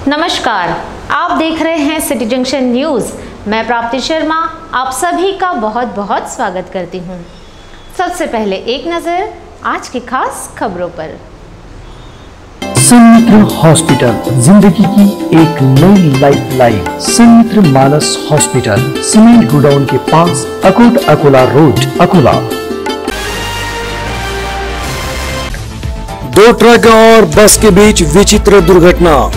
नमस्कार, आप देख रहे हैं सिटी जंक्शन न्यूज़। मैं प्राप्ति शर्मा आप सभी का बहुत बहुत स्वागत करती हूं। सबसे पहले एक नज़र आज की खास खबरों पर। संमित्र हॉस्पिटल, जिंदगी की एक नई लाइफ लाइन। संमित्र मानस हॉस्पिटल, सीमेंट गोडाउन के पास, अकोट अकोला रोड, अकोला। 2 ट्रक और बस के बीच विचित्र दुर्घटना।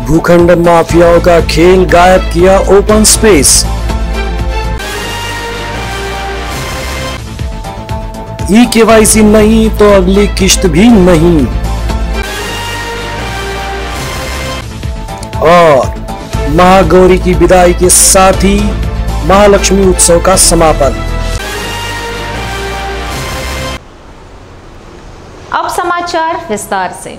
भूखंड माफियाओं का खेल, गायब किया ओपन स्पेस। ई-केवाईसी नहीं तो अगली किश्त भी नहीं। और महागौरी की विदाई के साथ ही महालक्ष्मी उत्सव का समापन। अब समाचार विस्तार से।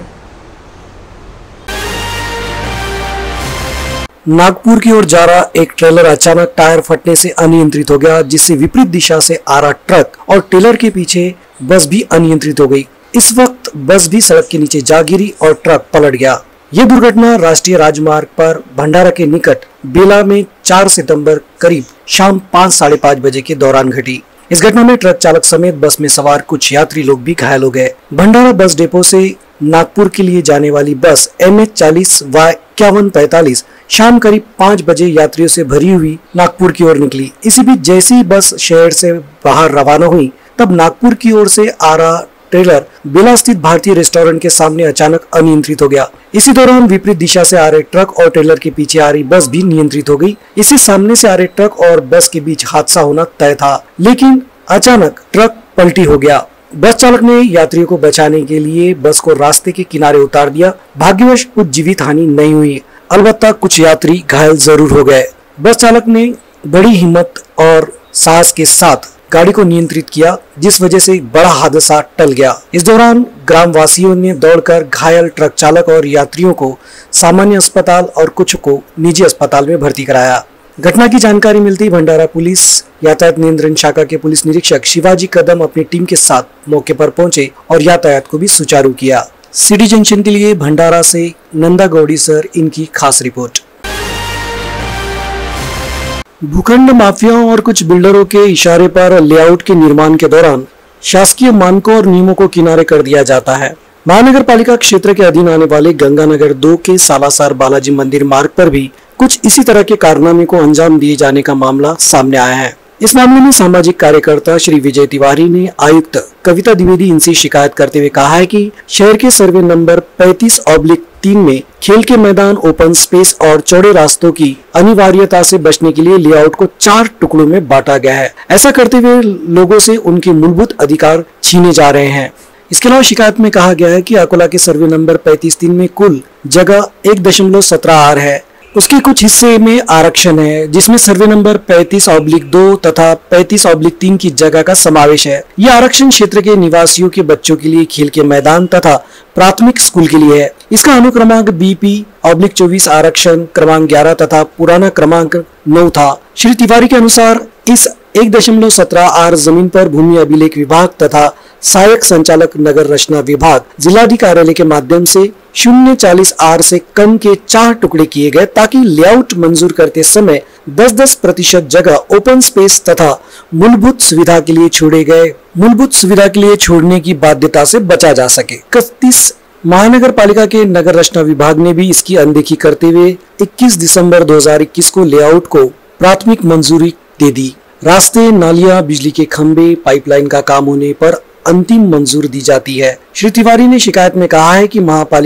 नागपुर की ओर जा रहा एक ट्रेलर अचानक टायर फटने से अनियंत्रित हो गया, जिससे विपरीत दिशा से आ रहा ट्रक और ट्रेलर के पीछे बस भी अनियंत्रित हो गई। इस वक्त बस भी सड़क के नीचे जा गिरी और ट्रक पलट गया। यह दुर्घटना राष्ट्रीय राजमार्ग पर भंडारा के निकट बेला में 4 सितंबर करीब शाम 5 साढ़े 5 बजे के दौरान घटी। इस घटना में ट्रक चालक समेत बस में सवार कुछ यात्री लोग भी घायल हो गए। भंडारा बस डिपो से नागपुर के लिए जाने वाली बस MH40Y5145 शाम करीब 5 बजे यात्रियों से भरी हुई नागपुर की ओर निकली। इसी बीच जैसे ही बस शहर से बाहर रवाना हुई, तब नागपुर की ओर से आ रहा ट्रेलर बेला स्थित भारतीय रेस्टोरेंट के सामने अचानक अनियंत्रित हो गया। इसी दौरान विपरीत दिशा से आ रहे ट्रक और ट्रेलर के पीछे आ रही बस भी नियंत्रित हो गई। इसी सामने से आ रहे ट्रक और बस के बीच हादसा होना तय था, लेकिन अचानक ट्रक पलटी हो गया। बस चालक ने यात्रियों को बचाने के लिए बस को रास्ते के किनारे उतार दिया। भाग्यवश कुछ जीवित हानि नहीं हुई, अलबत्ता कुछ यात्री घायल जरूर हो गए। बस चालक ने बड़ी हिम्मत और साहस के साथ गाड़ी को नियंत्रित किया, जिस वजह से बड़ा हादसा टल गया। इस दौरान ग्रामवासियों ने दौड़कर घायल ट्रक चालक और यात्रियों को सामान्य अस्पताल और कुछ को निजी अस्पताल में भर्ती कराया। घटना की जानकारी मिलती भंडारा पुलिस यातायात नियंत्रण शाखा के पुलिस निरीक्षक शिवाजी कदम अपनी टीम के साथ मौके पर पहुंचे और यातायात को भी सुचारू किया। सिटी जंक्शन के लिए भंडारा से नंदा गौड़ी सर, इनकी खास रिपोर्ट। भूखंड माफियाओं और कुछ बिल्डरों के इशारे पर लेआउट के निर्माण के दौरान शासकीय मानकों और नियमों को किनारे कर दिया जाता है। महानगर पालिका क्षेत्र के अधीन आने वाले गंगानगर 2 के सालासर बालाजी मंदिर मार्ग पर भी कुछ इसी तरह के कारनामे को अंजाम दिए जाने का मामला सामने आया है। इस मामले में सामाजिक कार्यकर्ता श्री विजय तिवारी ने आयुक्त कविता द्विवेदी इनसे शिकायत करते हुए कहा है कि शहर के सर्वे नंबर 35/3 में खेल के मैदान, ओपन स्पेस और चौड़े रास्तों की अनिवार्यता से बचने के लिए लेआउट को 4 टुकड़ों में बांटा गया है। ऐसा करते हुए लोगों से उनके मूलभूत अधिकार छीने जा रहे हैं। इसके अलावा शिकायत में कहा गया है कि अकोला के सर्वे नंबर 35/3 में कुल जगह 1.17 आर है। उसके कुछ हिस्से में आरक्षण है, जिसमें सर्वे नंबर 35/2 तथा 35/3 की जगह का समावेश है। यह आरक्षण क्षेत्र के निवासियों के बच्चों के लिए खेल के मैदान तथा प्राथमिक स्कूल के लिए है। इसका अनुक्रमांक BP/24 आरक्षण क्रमांक 11 तथा पुराना क्रमांक 9 था। श्री तिवारी के अनुसार इस 1.17 आर जमीन पर भूमि अभिलेख विभाग तथा सहायक संचालक नगर रचना विभाग जिलाधिकारी कार्यालय के माध्यम से 0.40 आर से कम के 4 टुकड़े किए गए, ताकि लेआउट मंजूर करते समय 10% जगह ओपन स्पेस तथा मूलभूत सुविधा के लिए छोड़ने की बाध्यता से बचा जा सके। 31 महानगर पालिका के नगर रचना विभाग ने भी इसकी अनदेखी करते हुए 21 दिसंबर 2021 को लेआउट को प्राथमिक मंजूरी दे दी। रास्ते, नालियां, बिजली के खंभे, पाइपलाइन का काम होने पर अंतिम मंजूर दी जाती है। श्री तिवारी ने शिकायत में कहा है कि महानगर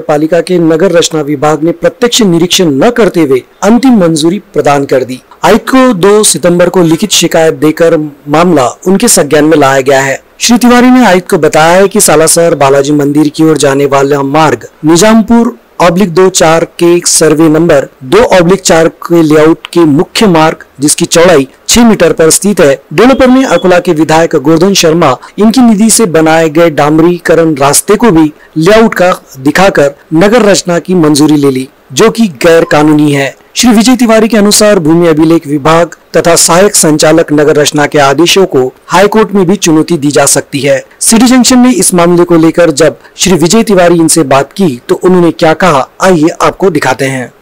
पालिका के नगर रचना विभाग ने प्रत्यक्ष निरीक्षण न करते हुए अंतिम मंजूरी प्रदान कर दी। आयुक्त को 2 सितंबर को लिखित शिकायत देकर मामला उनके संज्ञान में लाया गया है। श्री तिवारी ने आयुक्त को बताया है कि सालासर बालाजी मंदिर की ओर जाने वाला मार्ग निजामपुर/24 के सर्वे नंबर 2/4 के लेआउट के मुख्य मार्ग, जिसकी चौड़ाई 6 मीटर पर स्थित है। डेवलपर ने अकोला के विधायक गोवर्धन शर्मा इनकी निधि से बनाए गए डामरीकरण रास्ते को भी लेआउट का दिखाकर नगर रचना की मंजूरी ले ली। जो कि गैर कानूनी है। श्री विजय तिवारी के अनुसार भूमि अभिलेख विभाग तथा सहायक संचालक नगर रचना के आदेशों को हाईकोर्ट में भी चुनौती दी जा सकती है। सिटी जंक्शन ने इस मामले को लेकर जब श्री विजय तिवारी इनसे बात की तो उन्होंने क्या कहा, आइए आपको दिखाते हैं।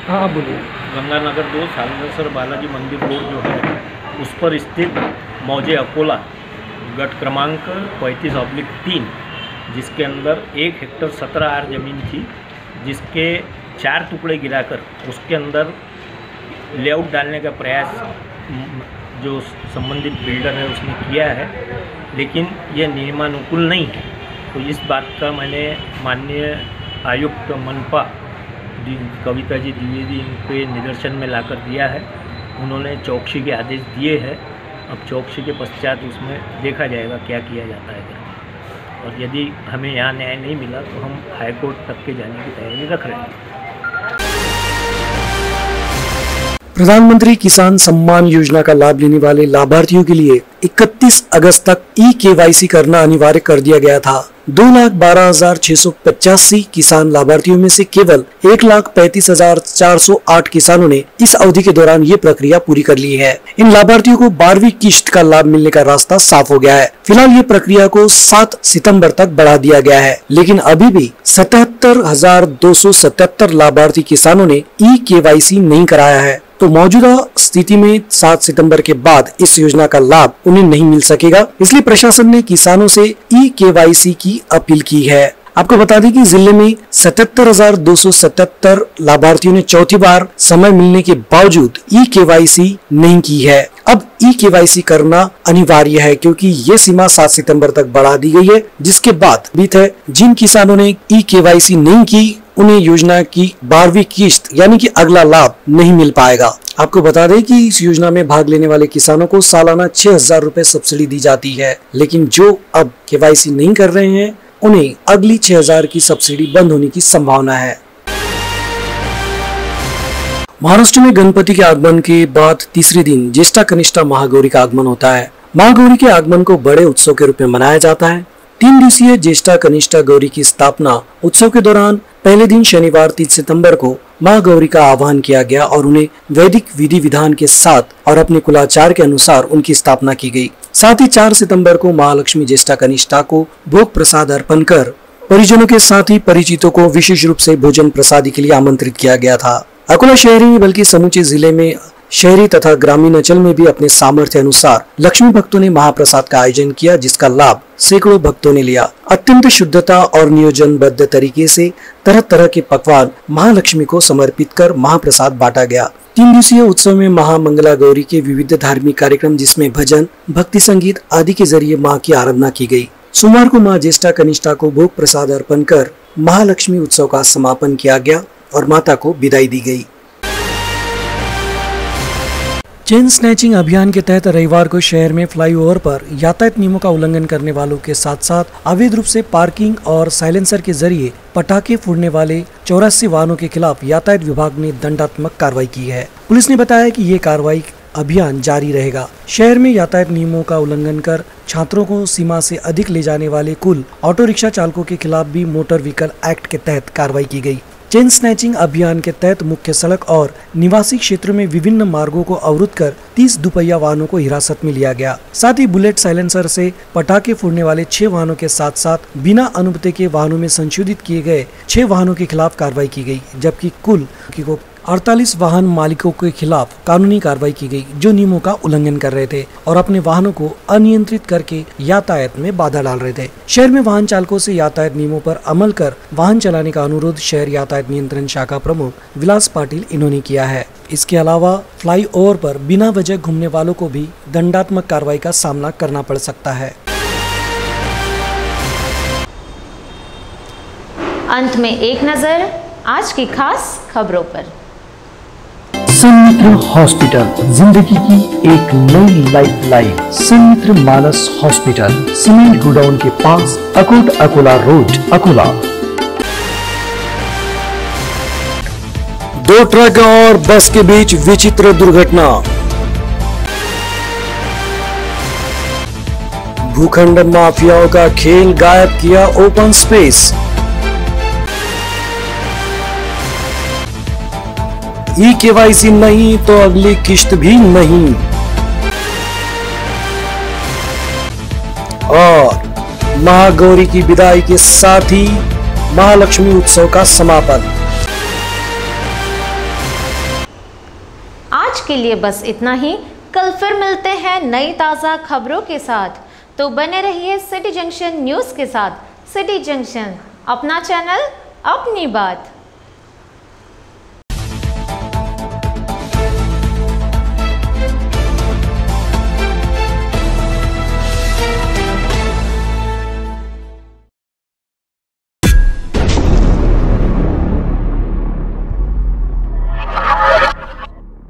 हाँ बोलिए। गंगानगर 2 सालेसर बालाजी मंदिर रोड जो है उस पर स्थित मौजे अकोला गट क्रमांक 35/3, जिसके अंदर 1 हेक्टर 17 आर जमीन थी, जिसके 4 टुकड़े गिराकर उसके अंदर लेआउट डालने का प्रयास जो संबंधित बिल्डर है उसने किया है, लेकिन यह नियमानुकूल नहीं है। तो इस बात का मैंने माननीय आयुक्त मनपा कविता जी द्विवेदी इनके निदर्शन में लाकर दिया है। उन्होंने चौकसी के आदेश दिए हैं। अब चौकसी के पश्चात उसमें देखा जाएगा क्या किया जाता है, और यदि हमें यहाँ न्याय नहीं मिला तो हम हाईकोर्ट तक के जाने की तैयारी रख रहे हैं। प्रधानमंत्री किसान सम्मान योजना का लाभ लेने वाले लाभार्थियों के लिए 31 अगस्त तक ई-KYC करना अनिवार्य कर दिया गया था। 2,12,685 किसान लाभार्थियों में से केवल 1,35,408 किसानों ने इस अवधि के दौरान ये प्रक्रिया पूरी कर ली है। इन लाभार्थियों को 12वीं किश्त का लाभ मिलने का रास्ता साफ हो गया है। फिलहाल ये प्रक्रिया को 7 सितंबर तक बढ़ा दिया गया है, लेकिन अभी भी 77,277 लाभार्थी किसानों ने ई-KYC नहीं कराया है। तो मौजूदा स्थिति में 7 सितंबर के बाद इस योजना का लाभ उन्हें नहीं मिल सकेगा, इसलिए प्रशासन ने किसानों से ई-KYC की अपील की है। आपको बता दें कि जिले में 77,277 लाभार्थियों ने चौथी बार समय मिलने के बावजूद ई-KYC नहीं की है। अब ई-KYC करना अनिवार्य है क्योंकि ये सीमा 7 सितंबर तक बढ़ा दी गई है, जिसके बाद बीत है जिन किसानों ने ई-KYC नहीं की उन्हें योजना की 12वीं किश्त यानी कि अगला लाभ नहीं मिल पाएगा। आपको बता दें कि इस योजना में भाग लेने वाले किसानों को सालाना 6,000 रुपए सब्सिडी दी जाती है, लेकिन जो अब KYC नहीं कर रहे हैं उन्हें अगली 6,000 की सब्सिडी बंद होने की संभावना है। महाराष्ट्र में गणपति के आगमन के बाद तीसरे दिन ज्येष्ठा कनिष्ठा महागौरी का आगमन होता है। महागौरी के आगमन को बड़े उत्सव के रूप में मनाया जाता है। 3 दिवसीय ज्येष्ठा कनिष्ठा गौरी की स्थापना उत्सव के दौरान पहले दिन शनिवार 3 सितंबर को माँ गौरी का आह्वान किया गया और उन्हें वैदिक विधि विधान के साथ और अपने कुलाचार के अनुसार उनकी स्थापना की गई। साथ ही 4 सितंबर को महालक्ष्मी ज्येष्ठा कनिष्ठा को भोग प्रसाद अर्पण कर परिजनों के साथ ही परिचितों को विशेष रूप से भोजन प्रसादी के लिए आमंत्रित किया गया था। अकोला शहर ही बल्कि समूचे जिले में शहरी तथा ग्रामीण अंचल में भी अपने सामर्थ्य अनुसार लक्ष्मी भक्तों ने महाप्रसाद का आयोजन किया, जिसका लाभ सैकड़ों भक्तों ने लिया। अत्यंत शुद्धता और नियोजनबद्ध तरीके से तरह तरह के पकवान महालक्ष्मी को समर्पित कर महाप्रसाद बांटा गया। 3 दिवसीय उत्सव में महामंगला गौरी के विविध धार्मिक कार्यक्रम जिसमें भजन, भक्ति संगीत आदि के जरिए माँ की आराधना की गई। सोमवार को माँ ज्येष्ठा कनिष्ठा को भोग प्रसाद अर्पण कर महालक्ष्मी उत्सव का समापन किया गया और माता को विदाई दी गई। चेन स्नैचिंग अभियान के तहत रविवार को शहर में फ्लाईओवर पर यातायात नियमों का उल्लंघन करने वालों के साथ साथ अवैध रूप से पार्किंग और साइलेंसर के जरिए पटाखे फोड़ने वाले 84 वाहनों के खिलाफ यातायात विभाग ने दंडात्मक कार्रवाई की है। पुलिस ने बताया कि ये कार्रवाई अभियान जारी रहेगा। शहर में यातायात नियमों का उल्लंघन कर छात्रों को सीमा से अधिक ले जाने वाले कुल ऑटो रिक्शा चालकों के खिलाफ भी मोटर व्हीकल एक्ट के तहत कार्रवाई की गई। चेन स्नैचिंग अभियान के तहत मुख्य सड़क और निवासी क्षेत्रों में विभिन्न मार्गों को अवरुद्ध कर 30 दुपहिया वाहनों को हिरासत में लिया गया। साथ ही बुलेट साइलेंसर से पटाखे फोड़ने वाले 6 वाहनों के साथ साथ बिना अनुमति के वाहनों में संशोधित किए गए 6 वाहनों के खिलाफ कार्रवाई की गई, जबकि कुल 48 वाहन मालिकों के खिलाफ कानूनी कार्रवाई की गई जो नियमों का उल्लंघन कर रहे थे और अपने वाहनों को अनियंत्रित करके यातायात में बाधा डाल रहे थे। शहर में वाहन चालकों से यातायात नियमों पर अमल कर वाहन चलाने का अनुरोध शहर यातायात नियंत्रण शाखा प्रमुख विलास पाटिल इन्होंने किया है। इसके अलावा फ्लाईओवर पर बिना वजह घूमने वालों को भी दंडात्मक कार्रवाई का सामना करना पड़ सकता है। अंत में एक नजर आज की खास खबरों पर। सन्मित्र हॉस्पिटल, जिंदगी की एक नई लाइफ लाइन। सन्मित्र मानस हॉस्पिटल, सीमेंट गोडाउन के पास, अकोट अकोला रोड, अकोला। 2 ट्रक और बस के बीच विचित्र दुर्घटना। भूखंड माफियाओं का खेल गायब किया ओपन स्पेस। KYC नहीं तो अगली किश्त भी नहीं। और महागौरी की विदाई के साथ ही महालक्ष्मी उत्सव का समापन। आज के लिए बस इतना ही। कल फिर मिलते हैं नई ताज़ा खबरों के साथ, तो बने रहिए सिटी जंक्शन न्यूज़ के साथ। सिटी जंक्शन, अपना चैनल, अपनी बात।